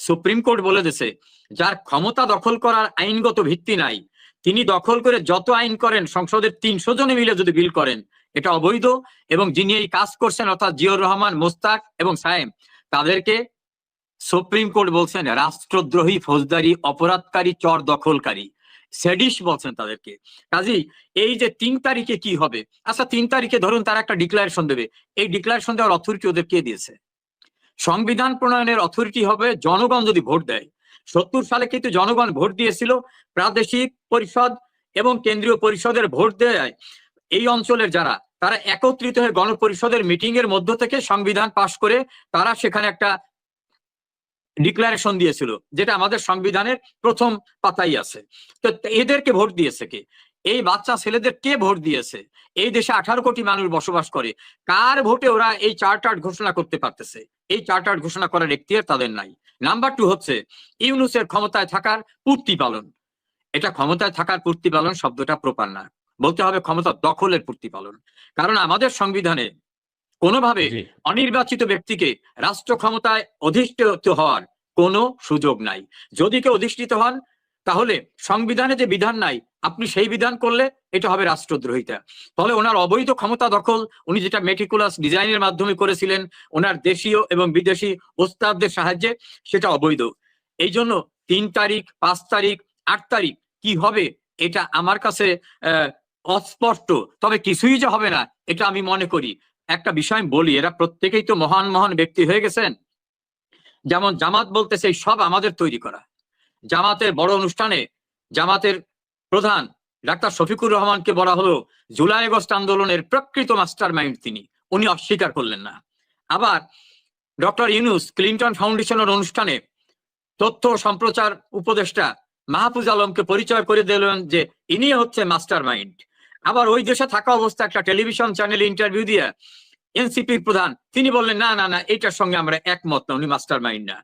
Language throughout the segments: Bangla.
সুপ্রিম কোর্ট বলে দিয়েছে যার ক্ষমতা দখল করার আইনগত ভিত্তি নাই তিনি দখল করে যত আইন করেন সংসদের 300 জনে মিলে যদি বিল করেন এটা অবৈধ, এবং যিনি এই কাজ করছেন অর্থাৎ জিয়র রহমান, মোস্তাক এবং সায়েম, তাদেরকে সুপ্রিম কোর্ট বলছেন রাষ্ট্রদ্রোহী, ফৌজদারি অপরাধকারী, চর দখলকারী, সেডিশ বলছেন তাদেরকে। কাজেই এই যে 3 তারিখে কি হবে, আচ্ছা 3 তারিখে ধরুন তারা একটা ডিক্লারেশন দেবে, এই ডিক্লারেশন দেওয়ার অথরিটি ওদের কে দিয়েছে? সংবিধান প্রণয়নের অথরিটি হবে জনগণ যদি ভোট দেয়। 70 সালে কিন্তু জনগণ ভোট দিয়েছিল, প্রাদেশিক পরিষদ এবং কেন্দ্রীয় পরিষদের ভোট দেয় এই অঞ্চলের যারা, তারা একত্রিত হয়ে গণপরিষদের মিটিং এর মধ্য থেকে সংবিধান পাশ করে তারা সেখানে একটা ডিক্লারেশন দিয়েছিল, যেটা আমাদের সংবিধানের প্রথম পাতাই আছে। তো এদেরকে ভোট দিয়েছে কে? এই বাচ্চা ছেলেদের কে ভোট দিয়েছে? এই দেশে 18 কোটি মানুষ বসবাস করে, কার ভোটে ওরা এই চার্টার ঘোষণা করতে পারতেছে? এই চার্টার ঘোষণা করার এখতিয়ার তাদের নাই। নাম্বার 2 হচ্ছে ইউনূসের ক্ষমতায় থাকার পূর্তি পালন। এটা ক্ষমতায় থাকার পূর্তি পালন শব্দটা প্রপার না, বলতে হবে ক্ষমতা দখলের পূর্তি পালন। কারণ আমাদের সংবিধানে কোনোভাবে অনির্বাচিত ব্যক্তিকে রাষ্ট্র ক্ষমতায় অধিষ্ঠিত হওয়ার কোনো সুযোগ নাই। যদি কেউ অধিষ্ঠিত হন তাহলে সংবিধানে যে বিধান নাই আপনি সেই বিধান করলে এটা হবে রাষ্ট্রদ্রোহিতা। তাহলে ওনার অবৈধ ক্ষমতা দখল উনি যেটা মেটিকুলাস ডিজাইনের মাধ্যমে করেছিলেন ওনার দেশীয় এবং বিদেশি ওস্তাদদের সাহায্যে, সেটা অবৈধ। এই জন্য 3 তারিখ, 5 তারিখ, 8 তারিখ কি হবে এটা আমার কাছে অস্পষ্ট। তবে কিছুই যে হবে না এটা আমি মনে করি। একটা বিষয় বলি, এরা প্রত্যেকেই তো মহান মহান ব্যক্তি হয়ে গেছেন। যেমন জামাত বলতেছে সব আমাদের তৈরি করা। জামাতের বড় অনুষ্ঠানে জামাতের প্রধান ডাক্তার শফিকুর রহমানকে বলা হলো জুলাই আগস্ট আন্দোলনের প্রকৃত মাস্টার মাইন্ড তিনি, উনি অস্বীকার করলেন না। আবার ডক্টর ইউনূস ক্লিন্টন ফাউন্ডেশনের অনুষ্ঠানে তথ্য সম্প্রচার উপদেষ্টা মাহফুজ আলমকে পরিচয় করে দিলেন যে ইনি হচ্ছে মাস্টার মাইন্ড। আবার ওই দেশে থাকা অবস্থা একটা টেলিভিশন চ্যানেলে ইন্টারভিউ দিয়ে এনসিপির প্রধান তিনি বললেন না না না এটার সঙ্গে আমরা একমত না, উনি মাস্টার মাইন্ড না।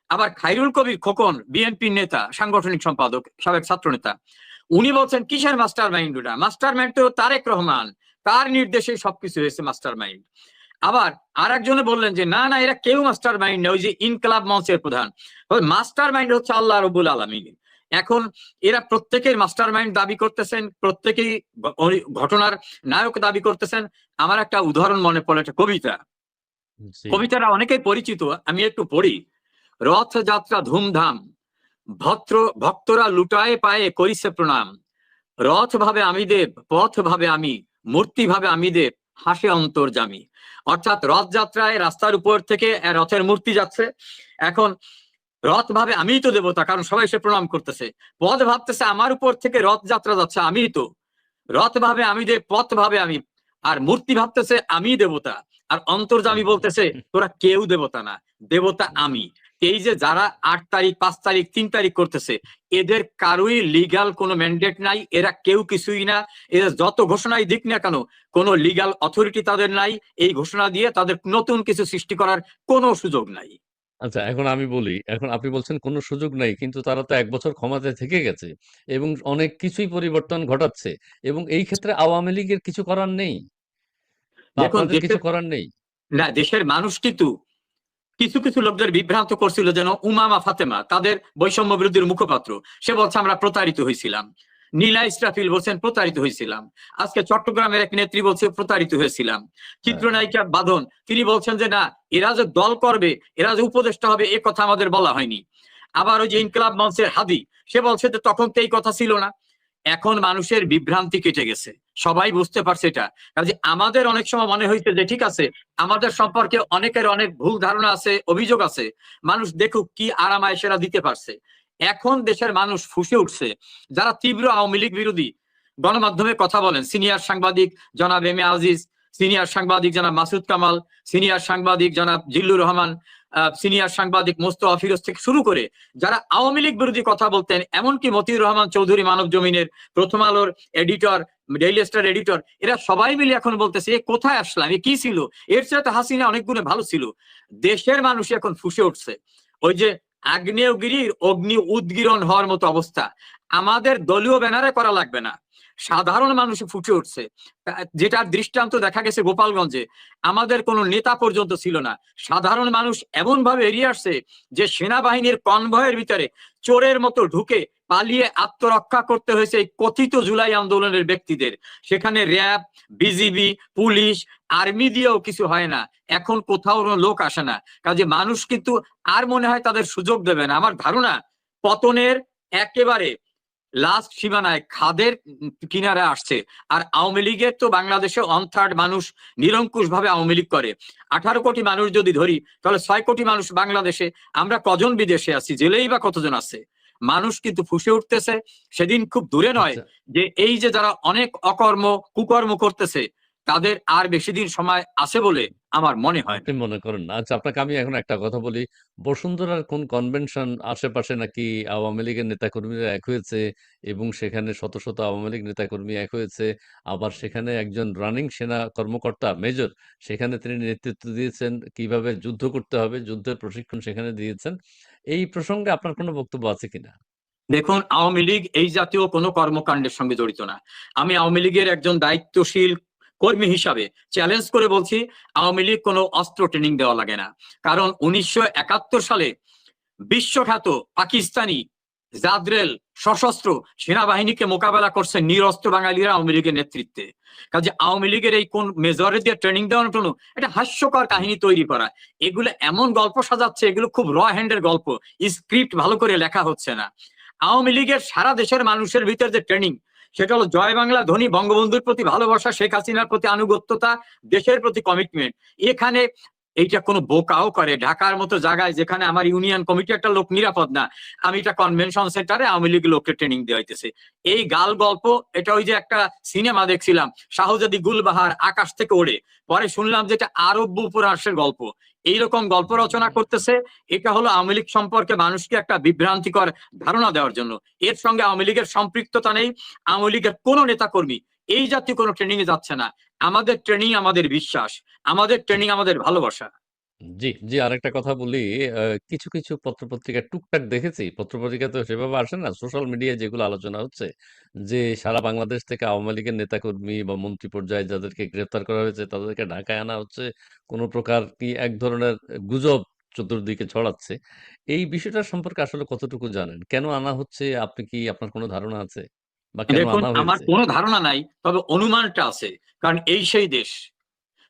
আবার খায়রুল কবির খোকন বিএনপির নেতা, সাংগঠনিক সম্পাদক, সাবেক ছাত্র নেতা, উনি বলছেন কিসের মাস্টার মাইন্ড? ওটা মাস্টার মাইন্ড তো তারেক রহমান, তার নির্দেশে সবকিছু হয়েছে মাস্টার মাইন্ড। আবার আর একজনে বললেন যে না না এরা কেউ মাস্টার মাইন্ড না, ওই যে ইনকলাব মঞ্চের প্রধান। মাস্টার মাইন্ড হচ্ছে আল্লাহ রাব্বুল আলামিন। এখন এরা প্রত্যেকের মাস্টার মাইন্ড দাবি করতেছেন, প্রত্যেকেই ঘটনার নায়ক দাবি করতেছেন। আমার একটা উদাহরণ মনে পড়ে, একটা কবিতা, কবিতাটা অনেকেই পরিচিত, আমি একটু পড়ি। রথযাত্রা ধুমধাম, ভক্তরা লুটায়ে পায়ে করিছে প্রণাম, রথ ভাবে আমি দেব, পথ ভাবে আমি, মূর্তি ভাবে আমি দেব, হাসে অন্তর্যামী। অর্থাৎ রথযাত্রায় রাস্তার উপর থেকে রথের মূর্তি যাচ্ছে, এখন রথ ভাবে আমিই তো দেবতা, কারণ সবাই সে প্রণাম করতেছে। পথ ভাবতেছে আমার উপর থেকে রথযাত্রা যাচ্ছে, আমিই তো। রথ ভাবে আমি দেব, পথ ভাবে আমি, আর মূর্তি ভাবতেছে আমি দেবতা, আর অন্তর্যামী বলতেছে তোরা কেউ দেবতা না, দেবতা আমি। এই যে যারা 8 তারিখ, 5 তারিখ, 3 তারিখ করতেছে, এদের কারোই লিগাল কোনো ম্যান্ডেট নাই, এরা কেউ কিছুই না। এরা যত ঘোষণাই দিক না কেন কোনো লিগাল অথরিটি তাদের নাই, এই ঘোষণা দিয়ে তাদের নতুন কিছু সৃষ্টি করার কোনো সুযোগ নাই। আচ্ছা, এখন আমি বলি, এখন আপনি বলছেন কোনো সুযোগ নাই, কিন্তু তারা তো 1 বছর ক্ষমতায় থেকে গেছে এবং অনেক কিছুই পরিবর্তন ঘটাচ্ছে, এবং এই ক্ষেত্রে আওয়ামী লীগের কিছু করার নেই, দেখুন আপনাদের কিছু করার নেই। না, দেশের মানুষ কিন্তু কিছু কিছু লোকদের বিভ্রান্ত করছিল, যেন উমামা ফাতেমা তাদের বৈষম্য বিরোধীর মুখপাত্র, সে বলছে আমরা প্রতারিত হয়েছিলাম। নীলা ইসরাফিল বলছেন প্রতারিত হয়েছিলাম। আজকে চট্টগ্রামের এক নেত্রী বলছে প্রতারিত হয়েছিলাম। চিত্রনায়িকা বাঁধন তিনি বলছেন যে না, এরা যে দল করবে, এরা যে উপদেষ্টা হবে, এ কথা আমাদের বলা হয়নি। আবার ওই যে ইনকলাব মঞ্চের হাদি, সে বলছে যে তখন তো এই কথা ছিল না। এখন মানুষের বিভ্রান্তি কেটে গেছে, সবাই বুঝতে পারছে এটা। কাজে আমাদের অনেক সময় মনে হয়েছে যে ঠিক আছে, আমাদের সম্পর্কে অনেকের অনেক ভুল ধারণা আছে, অভিযোগ আছে, মানুষ দেখুক কি আরামায় সেরা দিতে পারছে। এখন দেশের মানুষ ফুঁসে উঠছে। যারা তীব্র আওয়ামী লীগ বিরোধী গণমাধ্যমে কথা বলেন, সিনিয়র সাংবাদিক জনাব এম এ আজিজ, সিনিয়র সাংবাদিক জনাব মাসুদ কামাল, সিনিয়র সাংবাদিক জনাব জিল্লুর রহমান, সিনিয়র সাংবাদিক মোস্তফা ফিরোজ থেকে শুরু করে যারা আওয়ামী লীগ বিরোধী কথা বলতেন, এমনকি মতিউর রহমান চৌধুরী মানব জমিনের, প্রথম আলোর এডিটর, ডেইলি স্টার এডিটর, এরা সবাই মিলে এখন বলতেছে এ কোথায় আসলাম, এ কি ছিল, এর চেয়ে তো হাসিনা অনেক গুণে ভালো ছিল। দেশের মানুষ এখন ফুঁসে উঠছে। ওই যে আগ্নেয়গিরির অগ্নি উদগীরণ হওয়ার মতো অবস্থা। আমাদের দলীয় ব্যানারে করা লাগবে না, সাধারণ মানুষ ফুটে উঠছে। যেটার দৃষ্টান্ত দেখা গেছে গোপালগঞ্জে, আমাদের কোনো নেতা পর্যন্ত ছিল না, সাধারণ মানুষ এমন ভাবে এড়িয়ে আসছে যে সেনাবাহিনীর কনভয়ের ভিতরে চোরের মতো ঢুকে পালিয়ে আত্মরক্ষা করতে হয়েছে এই কথিত জুলাই আন্দোলনের ব্যক্তিদের। সেখানে র্যাব, বিজিবি, পুলিশ, আর্মি দিয়েও কিছু হয় না, এখন কোথাও লোক আসে না। কাজে মানুষ কিন্তু আর মনে হয় তাদের সুযোগ দেবে না। আমার ধারণা পতনের একেবারে লাস্ট সীমানায়, খাদের কিনারে আসছে। আর আওয়ামী লীগের তো বাংলাদেশে 1/3 মানুষ নিরঙ্কুশ ভাবে আওয়ামী লীগ করে। 18 কোটি মানুষ যদি ধরি তাহলে 6 কোটি মানুষ বাংলাদেশে, আমরা কজন বিদেশে আছি, জেলেই বা কতজন আছে। মানুষ কিন্তু ফুসে উঠতেছে, সেদিন খুব দূরে নয় আচ্ছা, যে এই যে যারা অনেক কুকর্ম করতেছে তাদের আর বেশি দিন সময় আছে বলে আমার মনে হয় না। আপনি মনে করেন না? আচ্ছা, আপনাকে আমি এখন একটা কথা বলি। বসুন্ধরার কোন কনভেনশন আশেপাশে নাকি আওয়ামী লীগের নেতাকর্মীরা এক হয়েছে এবং সেখানে শত, শত আওয়ামী লীগ নেতাকর্মী এক হয়েছে। আবার সেখানে একজন রানিং সেনা কর্মকর্তা মেজর, সেখানে তিনি নেতৃত্ব দিয়েছেন কিভাবে যুদ্ধ করতে হবে, যুদ্ধের প্রশিক্ষণ সেখানে দিয়েছেন। এই প্রসঙ্গে আপনার কোনো বক্তব্য আছে কিনা? দেখুন, আওয়ামী লীগ এই জাতীয় কোনো কর্মকাণ্ডের সঙ্গে জড়িত না। আমি আওয়ামী লীগের একজন দায়িত্বশীল কর্মী হিসাবে চ্যালেঞ্জ করে বলছি, আওয়ামী লীগ কোনো অস্ত্র ট্রেনিং দেওয়া লাগে না। কারণ 1971 সালে বিশ্বখ্যাত পাকিস্তানি জাদরেল সশস্ত্র সেনাবাহিনীকে মোকাবেলা করছে নিরস্ত্র বাঙালিরা আওয়ামী লীগের নেতৃত্বে। কাজে আওয়ামী লীগের এই কোন মেজরে দিয়ে ট্রেনিং দেওয়ার জন্য এটা হাস্যকর কাহিনী তৈরি করা। এগুলো এমন গল্প সাজাচ্ছে, এগুলো খুব র হ্যান্ডের গল্প, স্ক্রিপ্ট ভালো করে লেখা হচ্ছে না। আওয়ামী লীগের সারা দেশের মানুষের ভিতর যে ট্রেনিং, সেটা হলো জয় বাংলা ধ্বনি, বঙ্গবন্ধুর প্রতি ভালোবাসা, শেখ হাসিনার প্রতি আনুগত্যতা, দেশের প্রতি কমিটমেন্ট। এখানে এইটা কোনো বোকাও করে, ঢাকার মতো জায়গায় যেখানে আমার ইউনিয়ন কমিটি একটা লোক নিরাপদ না, আমি এটা কনভেনশন সেন্টারে আওয়ামী লীগ লোককে ট্রেনিং দেওয়া হইতেছে। এই গাল গল্প, এটা ওই যে একটা সিনেমা দেখছিলাম শাহজাদি গুলবাহার আকাশ থেকে ওড়ে, পরে শুনলাম যেটা আরব উপন্যাসের গল্প। এইরকম গল্প রচনা করতেছে। এটা হলো আওয়ামী লীগ সম্পর্কে মানুষকে একটা বিভ্রান্তিকর ধারণা দেওয়ার জন্য। এর সঙ্গে আওয়ামী লীগের সম্পৃক্ততা নেই। আওয়ামী লীগের কোনো নেতা কর্মী এই জাতীয় কোনো ট্রেনিং এ যাচ্ছে না। আমাদের ট্রেনিং আমাদের বিশ্বাস, আমাদের ট্রেনিং আমাদের ভালোবাসা। জি, জি, আরেকটা কথা বলি। আ কিছু, কিছু পত্রপত্রিকায় টুকটাক দেখেছি। পত্রপত্রিকা তো সেভাবে আসে না। সোশ্যাল মিডিয়ায় যেগুলো আলোচনা হচ্ছে যে, সারা বাংলাদেশ থেকে আওয়ামী লীগের নেতাকর্মী বা মন্ত্রী পর্যায়ে যাদেরকে গ্রেপ্তার করা হয়েছে, তাদেরকে ঢাকায় আনা হচ্ছে। কোন প্রকার কি এক ধরনের গুজব চতুর্দিকে ছড়াচ্ছে। এই বিষয়টা সম্পর্কে আসলে কতটুকু জানেন? কেন আনা হচ্ছে? আপনি কি আপনার কোন ধারণা আছে? বা কেন দেখুন, আনা আমার হয়েছে? কোনো ধারণা নাই, তবে অনুমানটা আছে। কারণ এই সেই দেশ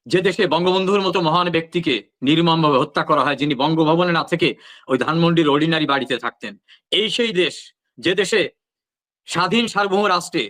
যে দেশে বঙ্গবন্ধুর মতো মহান ব্যক্তিকে নির্মমভাবে হত্যা করা হয়, যিনি বঙ্গভবনে না থেকে ওই ধানমন্ডির অর্ডিনারি বাড়িতে থাকতেন। এই সেই দেশ যে দেশে স্বাধীন সার্বভৌম রাষ্ট্রে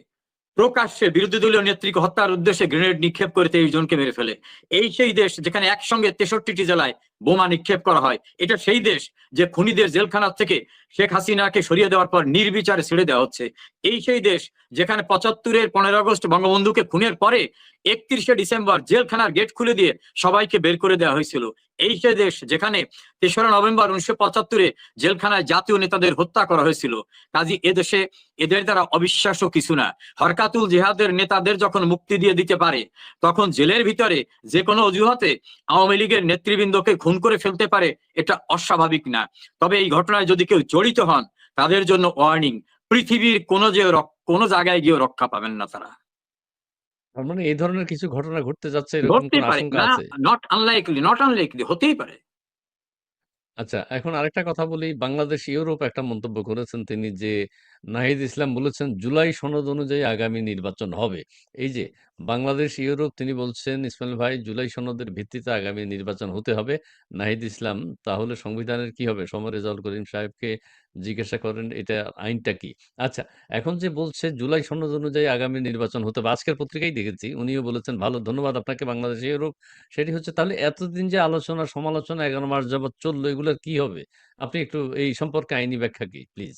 প্রকাশ্যে বিরোধী দলীয় নেত্রীকে হত্যার উদ্দেশ্যে গ্রেনেড নিক্ষেপ করে 23 জনকে মেরে ফেলে। এই সেই দেশ যেখানে একসঙ্গে 63টি জেলায় বোমা নিক্ষেপ করা হয়। এটা সেই দেশ যে খুনিদের জেলখানার থেকে শেখ হাসিনাকে সরিয়ে দেওয়ার পর নির্বিচারে ছেড়ে দেওয়া হচ্ছে। এই সেই দেশ যেখানে 75-এর 15 আগস্ট বঙ্গবন্ধুকে খুনের পরে 31শে ডিসেম্বর জেলখানার গেট খুলে দিয়ে সবাইকে বের করে দেওয়া হয়েছিল। এই সেই দেশ যেখানে 3রা নভেম্বর 1975-এ জেলখানায় জাতীয় নেতাদের হত্যা করা হয়েছিল। কাজী এদেশে এদের দ্বারা অবিশ্বাস্য কিছু না। হরকাতুল জিহাদের নেতাদের যখন মুক্তি দিয়ে দিতে পারে, তখন জেলের ভিতরে যে কোনো অজুহাতে আওয়ামী লীগের নেতৃবৃন্দকে খুন করে ফেলতে পারে, এটা অস্বাভাবিক না। তবে এই ঘটনায় যদি কেউ জড়িত হন, তাদের জন্য ওয়ার্নিং, পৃথিবীর কোনো জায়গায় গিয়ে রক্ষা পাবেন না তারা। তার মানে এই ধরনের কিছু ঘটনা ঘটতে যাচ্ছে এরকম কোন ঘটতেই পারে আশঙ্কা না, আছে? নট আনলাইকলি হতেই পারে। আচ্ছা, এখন আরেকটা কথা বলি। বাংলাদেশ ইউরোপ একটা মন্তব্য করেছেন তিনি যে, নাহিদ ইসলাম বলেছেন, "জুলাই সনদ অনুযায়ী আগামী নির্বাচন হবে।" এই যে বাংলাদেশ ইউরোপ, তিনি বলছেন, "ইসমাইল ভাই, জুলাই সনদের ভিত্তিতে আগামী নির্বাচন হতে হবে।" নাহিদ ইসলাম, "তাহলে সংবিধানের কি হবে?" সম রেজাউল করিম সাহেবকে জিজ্ঞাসা করেন, "এটা আইনটা কি?" আচ্ছা, এখন যে বলছে জুলাই সনদ অনুযায়ী আগামী নির্বাচন হতে হবে, আজকের পত্রিকায় দেখেছি। উনিও বলেছেন, "ভালো, ধন্যবাদ আপনাকে বাংলাদেশ ইউরোপ।" সেটি হচ্ছে, তাহলে এতদিন যে আলোচনা সমালোচনা ১১ মাস যাবৎ চলল, এগুলার কি হবে? আপনি একটু এই সম্পর্কে আইনি ব্যাখ্যা কি প্লিজ?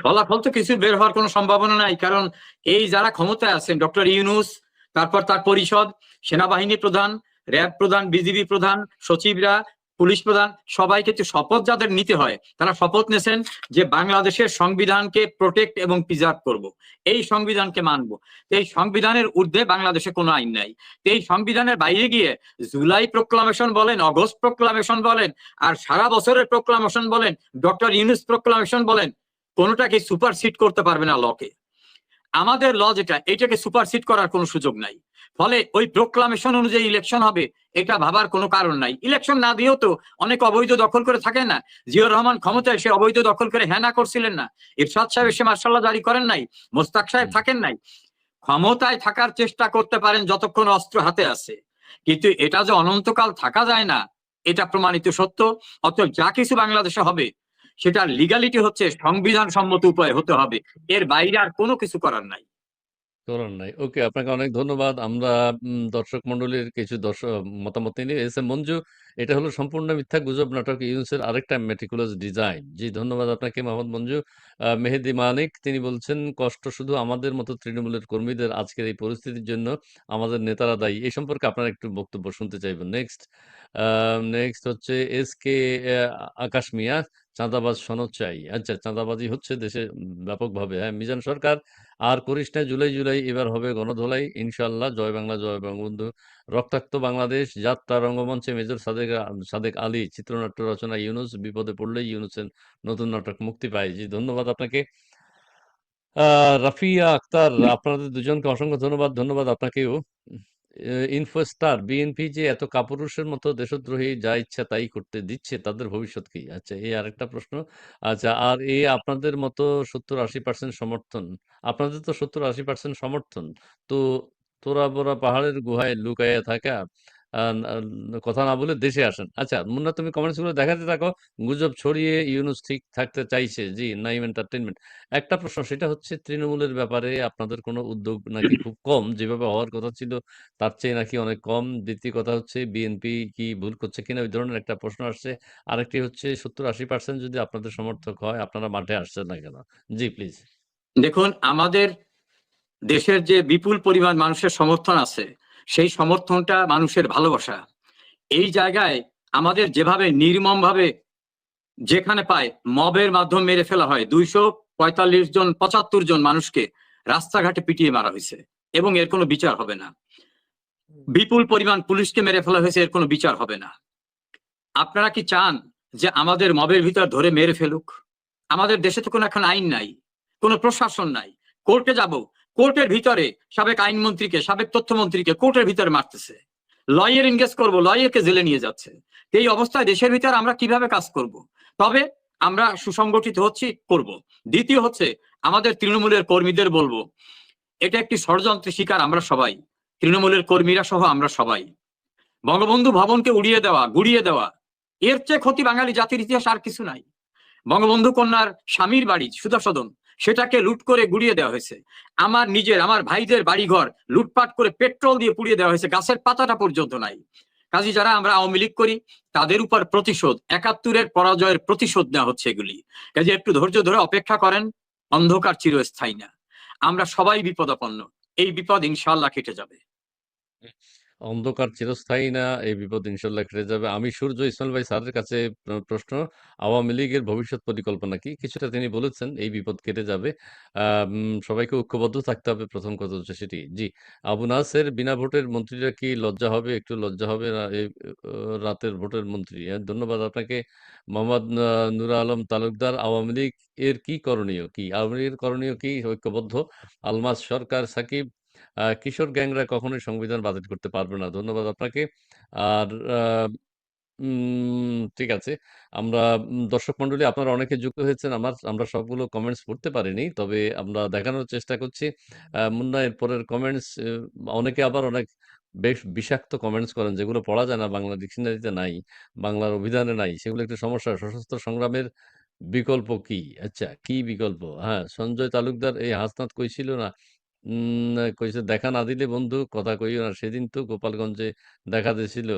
ফলাফল তো কিছু বের হওয়ার কোনো সম্ভাবনা নাই। কারণ এই যারা ক্ষমতায় আছেন, ডক্টর ইউনূস, তারপর তার পরিষদ, সেনাবাহিনী প্রধান, র্যাব প্রধান, বিজিবি প্রধান, সচিবরা, পুলিশ প্রধান সবাই কিন্তু শপথ যাদের নিতে হয় তারা শপথ নেছেন যে বাংলাদেশের সংবিধানকে প্রোটেক্ট এবং প্রিজার্ভ করব, এই সংবিধানকে মানব। তো এই সংবিধানের ঊর্ধ্বে বাংলাদেশে কোনো আইন নাই। তো এই সংবিধানের বাইরে গিয়ে জুলাই প্রোক্লামেশন বলেন, অগস্ট প্রোক্লামেশন বলেন, আর সারা বছরের প্রোক্লামেশন বলেন, ডক্টর ইউনূস প্রোক্লামেশন বলেন, কোনোটাকে সুপারসিড করতে পারবে না লকে। আমাদের ল যেটা, এটাকে সুপারসিড করার কোনো সুযোগ নাই। ফলে ওই প্রোক্লামেশন অনুযায়ী ইলেকশন হবে এটা ভাবার কোনো কারণ নাই। ইলেকশন না দিয়েও তো অনেক অবৈধ দখল করে থাকেন না? জিয়াউর রহমান ক্ষমতায় এসে অবৈধ দখল করে হ্যাঁ না করছিলেন না? এরশাদ সাহেব এসে মার্শাল্লাহ জারি করেন নাই? মোস্তাক সাহেব থাকেন নাই? ক্ষমতায় থাকার চেষ্টা করতে পারেন যতক্ষণ অস্ত্র হাতে আছে, কিন্তু এটা যে অনন্তকাল থাকা যায় না এটা প্রমাণিত সত্য। অতএব যা কিছু বাংলাদেশে হবে সেটার লিগালিটি হচ্ছে সংবিধান সম্মত উপায়ে হতে হবে, এর বাইরে আর কোনো কিছু করার নাই। করার নাই। ওকে, আপনাকে অনেক ধন্যবাদ। আমরা দর্শক মণ্ডলীর কিছু মতামত নিয়ে এস এম মঞ্জু, এটা হলো সম্পূর্ণ মিথ্যা গুজব নাটক ইউনূসের আরেকটা মেটিকুলাস ডিজাইন। জি, ধন্যবাদ আপনাকে মোহাম্মদ মঞ্জু। মেহেদী মানিক তিনি বলছেন, কষ্ট শুধু আমাদের মতো তৃণমূলের কর্মীদের, আজকের এই পরিস্থিতির জন্য আমাদের নেতারা দায়ী। এই সম্পর্কে আপনার একটু বক্তব্য শুনতে চাইবো। নেক্সট হচ্ছে এসকে আকাশ মিয়া, চাঁদাবাজ সনদ চাই। আচ্ছা, চাঁদাবাজি হচ্ছে দেশে ব্যাপকভাবে। হ্যাঁ, মিজান সরকার, আর করিস না জুলাই জুলাই, এবার হবে গণধোলাই ইনশাল্লাহ। জয় বাংলা, জয় বঙ্গবন্ধু। রক্তাক্ত বাংলাদেশ যাত্রা রঙ্গমঞ্চে মেজর সাদেক আলী, চিত্রনাট্য রচনা ইউনূস, বিপদে পড়লেই ইউনূসের নতুন নাটক মুক্তি পায়। জি, ধন্যবাদ আপনাকে। রাফিয়া আক্তার, আপনাদের দুজনকে অসংখ্য ধন্যবাদ। ধন্যবাদ আপনাকেও। ইনফোস্টার, বিএনপি যে এত কাপুরুষের মতো দেশদ্রোহী যা ইচ্ছা তাই করতে দিচ্ছে, তাদের ভবিষ্যৎ কি? আচ্ছা, এই আরেকটা প্রশ্ন। আচ্ছা, আর আপনাদের মতো 70-80% সমর্থন, আপনাদের তো 70-80% সমর্থন, তো তোরা বোরা পাহাড়ের গুহায় লুকাইয়া থাকা, কথা না বলে দেশে আসেন। আচ্ছা মুন্না, তুমি কমেন্টস গুলো দেখাতে থাকো। গুজব ছড়িয়ে ইউনূস ঠিক থাকতে চাইছে। জি, নাইম এন্টারটেইনমেন্ট। একটা প্রশ্ন, সেটা হচ্ছে তৃণমূলের ব্যাপারে আপনাদের কোনো উদ্যোগ নাকি খুব কম, যেভাবে হওয়ার কথা ছিল তার চেয়ে নাকি অনেক কম। দ্বিতীয় কথা হচ্ছে, বিএনপি কি ভুল করছে কিনা, ওই ধরনের একটা প্রশ্ন আসছে। আরেকটি হচ্ছে, 70-80% যদি আপনাদের সমর্থক হয়, আপনারা মাঠে আসছেন না কেন? জি প্লিজ। দেখুন, আমাদের দেশের যে বিপুল পরিমাণ মানুষের সমর্থন আছে, সেই সমর্থনটা মানুষের ভালোবাসা। এই জায়গায় আমাদের যেভাবে নির্মম ভাবে যেখানে পায় মবের মাধ্যমে মেরে ফেলা হয়, 245 জন 75 জন মানুষকে রাস্তাঘাটে পিটিয়ে মারা হয়েছে এবং এর কোনো বিচার হবে না। বিপুল পরিমাণ পুলিশকে মেরে ফেলা হয়েছে, এর কোনো বিচার হবে না। আপনারা কি চান যে আমাদের মবের ভিতর ধরে মেরে ফেলুক? আমাদের দেশে তো কোনো এখন আইন নাই, কোনো প্রশাসন নাই। কোর্টে যাব, কোর্টের ভিতরে সাবেক আইনমন্ত্রীকে, সাবেক তথ্যমন্ত্রীকে কোর্টের ভিতরে মারতেছে। লয়ার এনগেজ করবো, লয়ারকে জেলে নিয়ে যাচ্ছে। এই অবস্থায় দেশের ভিতরে আমরা কিভাবে কাজ করব? তবে আমরা সুসংগঠিত হচ্ছি, করব। দ্বিতীয় হচ্ছে, আমাদের তৃণমূলের কর্মীদের বলবো, এটা একটি ষড়যন্ত্রের শিকার আমরা সবাই, তৃণমূলের কর্মীরা সহ আমরা সবাই। বঙ্গবন্ধু ভবনকে উড়িয়ে দেওয়া, গুড়িয়ে দেওয়া, এর চেয়ে ক্ষতি বাঙালি জাতির ইতিহাস আর কিছু নাই। বঙ্গবন্ধু কন্যার স্বামীর বাড়ি সুধাসদন, সেটাকে লুট করে গুড়িয়ে দেওয়া হয়েছে। আমার ভাইদের বাড়িঘর লুটপাট করে পেট্রোল দিয়ে পুড়িয়ে দেওয়া হয়েছে, গাছের পাতাটা পর্যন্ত নাই। কাজী যারা আমরা আওয়ামী লীগ করি, তাদের উপর প্রতিশোধ, 71-এর পরাজয়ের প্রতিশোধ নেওয়া হচ্ছে এগুলি। কাজে একটু ধৈর্য ধরে অপেক্ষা করেন, অন্ধকার চিরস্থায়ী না। আমরা সবাই বিপদাপন্ন, এই বিপদ ইনশাআল্লাহ কেটে যাবে। অন্ধকার চিরস্থায়ী না, এই বিপদ ইনশাল্লাহ কেটে যাবে। আমি সূর্য ইসমাইল ভাই স্যারের কাছে প্রশ্ন, আওয়ামী লীগের ভবিষ্যৎ পরিকল্পনা কি? কিছুটা তিনি বলেছেন এই বিপদ কেটে যাবে। সবাইকে ঐক্যবদ্ধ থাকতে হবে, প্রথম কথা হচ্ছে সেটি। জি, আবু নাসের, বিনা ভোটের মন্ত্রীরা কি লজ্জা হবে? একটু লজ্জা হবে না এই রাতের ভোটের মন্ত্রী? ধন্যবাদ আপনাকে। মোহাম্মদ নুর আলম তালুকদার, আওয়ামী লীগ এর কি করণীয় কি? আওয়ামী লীগের করণীয় কি? ঐক্যবদ্ধ। আলমাস সরকার, সাকিব, কিশোর গ্যাংরা কখনোই সংবিধান বাতিল করতে পারবে না। ধন্যবাদ আপনাকে। আর ঠিক আছে। আমরা দর্শক মণ্ডলী, আপনারা অনেকে যুক্ত হয়েছেন। আমরা সবগুলো কমেন্টস পড়তে পারিনি। তবে আমরা দেখানোর চেষ্টা করছি। মুন্না, এর পরের কমেন্টস, অনেকে আবার অনেক বেশ বিষাক্ত কমেন্টস করেন, যেগুলো পড়া যায় না, বাংলা ডিকশনারিতে নাই, বাংলার অভিধানে নাই। সেগুলো একটু সমস্যা। সশস্ত্র সংগ্রামের বিকল্প কি? আচ্ছা, কি বিকল্প? হ্যাঁ, সঞ্জয় তালুকদার, এই হাসনাত কইছিল না, কইছে দেখা না দিলে বন্ধু কথা কইও না। সেদিন তো গোপালগঞ্জে দেখা দিছিল,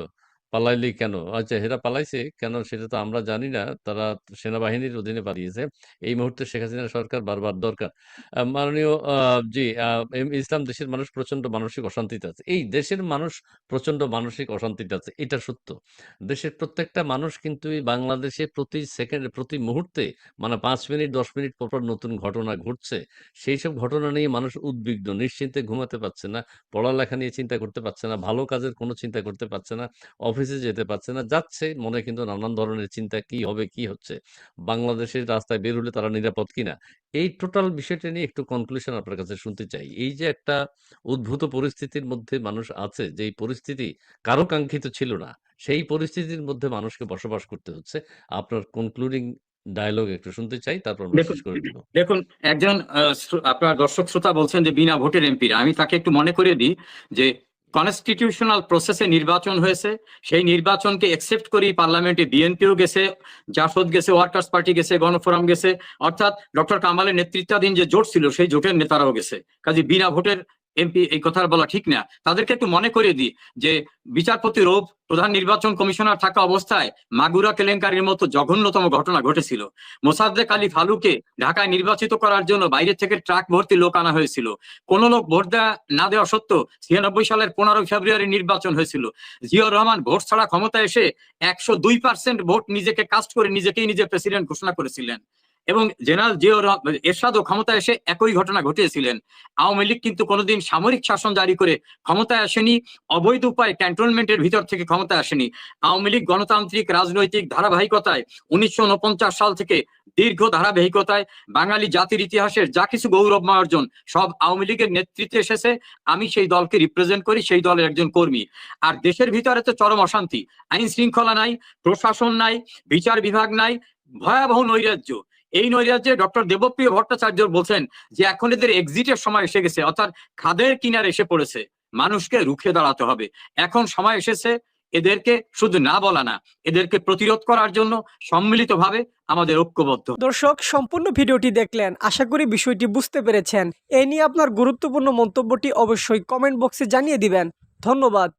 পালাইলি কেন? আচ্ছা, এরা পালাইছে কেন সেটা তো আমরা জানি না। তারা সেনাবাহিনীর অধীনে পালিয়েছে। এই মুহূর্তে শেখ হাসিনা সরকার বারবার দরকার। মাননীয় জি, ইসলাম, দেশের মানুষ প্রচন্ড মানসিক অশান্তিতে আছে। এই দেশের মানুষ প্রচন্ড মানসিক অশান্তিতে আছে। এটা সত্য। দেশের প্রত্যেকটা মানুষ কিন্তু এই বাংলাদেশে প্রতি সেকেন্ডে, প্রতি মুহূর্তে মানে ৫ মিনিট ১০ মিনিট পরপর নতুন ঘটনা ঘটছে। সেইসব ঘটনা নিয়ে মানুষ উদ্বিগ্ন, নিশ্চিন্তে ঘুমাতে পারছে না, পড়ালেখা নিয়ে চিন্তা করতে পারছে না, ভালো কাজের কোনো চিন্তা করতে পারছে না, অফিসে যেতে পারছে না। যাচ্ছে, মনে কিন্তু নানান ধরনের চিন্তা, কি হবে, কি হচ্ছে? বাংলাদেশের রাস্তায় বের হলে তারা নিরাপদ কিনা? এই টোটাল বিষয়টা নিয়ে একটু কনক্লুশন আপনার কাছে শুনতে চাই। এই যে একটা উদ্ভূত পরিস্থিতির মধ্যে মানুষ আছে, যেই পরিস্থিতি কারো কাঙ্ক্ষিত ছিল না, সেই পরিস্থিতির মধ্যে মানুষকে বসবাস করতে হচ্ছে। আপনার কনক্লুডিং ডায়ালগ একটু শুনতে চাই, তারপর আমরা দেখুন শেষ করে দিব। দেখুন একজন আপনার দর্শক শ্রোতা বলছেন যে বিনা ভোটের এমপিরা, আমি তাকে একটু মনে করিয়ে দিই যে কনস্টিটিউশনাল প্রসেসে নির্বাচন হয়েছে, সেই নির্বাচনকে একসেপ্ট করি পার্লামেন্টে বিএনপিও গেছে, জাসদ গেছে, ওয়ার্কার্স পার্টি গেছে, গণফোরাম গেছে, অর্থাৎ ডক্টর কামালের নেতৃত্বাধীন যে জোট ছিল সেই জোটের নেতারাও গেছে। কাজে বিনা ভোটের এমপি এই কথা বলা ঠিক না। তাদেরকে একটু মনে করিয়ে দিই যে বিচারপতি রৌফ প্রধান নির্বাচন কমিশনার থাকা অবস্থায় মাগুরা কেলেঙ্কারির মতো জঘন্যতম ঘটনা ঘটেছিল। মোসাদ্দেক আলী ফালুকে ঢাকায় নির্বাচিত করার জন্য বাইরে থেকে ট্রাক ভর্তি লোক আনা হয়েছিল। কোন লোক ভোট না দেওয়া সত্ত্বেও 96 সালের 15 ফেব্রুয়ারি নির্বাচন হয়েছিল। জিয়াউর রহমান ভোট ছাড়া ক্ষমতায় এসে 102% ভোট নিজেকে কাস্ট করে নিজেকেই নিজে প্রেসিডেন্ট ঘোষণা করেছিলেন। এবং জেনারেল জিয়াউর এরশাদও ক্ষমতায় এসে একই ঘটনা ঘটিয়েছিলেন। আওয়ামী লীগ কিন্তু কোনোদিন সামরিক শাসন জারি করে ক্ষমতায় আসেনি, অবৈধ উপায়ে ক্যান্টনমেন্টের ভিতর থেকে ক্ষমতায় আসেনি। আওয়ামী লীগ গণতান্ত্রিক রাজনৈতিক ধারাবাহিকতায় 1949 সাল থেকে দীর্ঘ ধারাবাহিকতায় বাঙালি জাতির ইতিহাসের যা কিছু গৌরবময় অর্জন সব আওয়ামী লীগের নেতৃত্বে এসেছে। আমি সেই দলকে রিপ্রেজেন্ট করি, সেই দলের একজন কর্মী। আর দেশের ভিতরে তো চরম অশান্তি, আইন শৃঙ্খলা নাই, প্রশাসন নাই, বিচার বিভাগ নাই, ভয়াবহ নৈরাজ্য। এই নৈরাজ্যে ডক্টর দেবপ্রিয় ভট্টাচার্য বলছেন যে এখন এদের এক্সিটের সময় এসে গেছে, অর্থাৎ খাদের কিনারে এসে পড়েছে, মানুষকে রুখে দাঁড়াতে হবে। এখন সময় এসেছে এদেরকে শুধু না বলা না, এদেরকে প্রতিরোধ করার জন্য সম্মিলিতভাবে আমাদের ঐক্যবদ্ধ। দর্শক, সম্পূর্ণ ভিডিওটি দেখলেন, আশা করি বিষয়টি বুঝতে পেরেছেন। এই নিয়ে আপনার গুরুত্বপূর্ণ মন্তব্যটি অবশ্যই কমেন্ট বক্সে জানিয়ে দিবেন। ধন্যবাদ।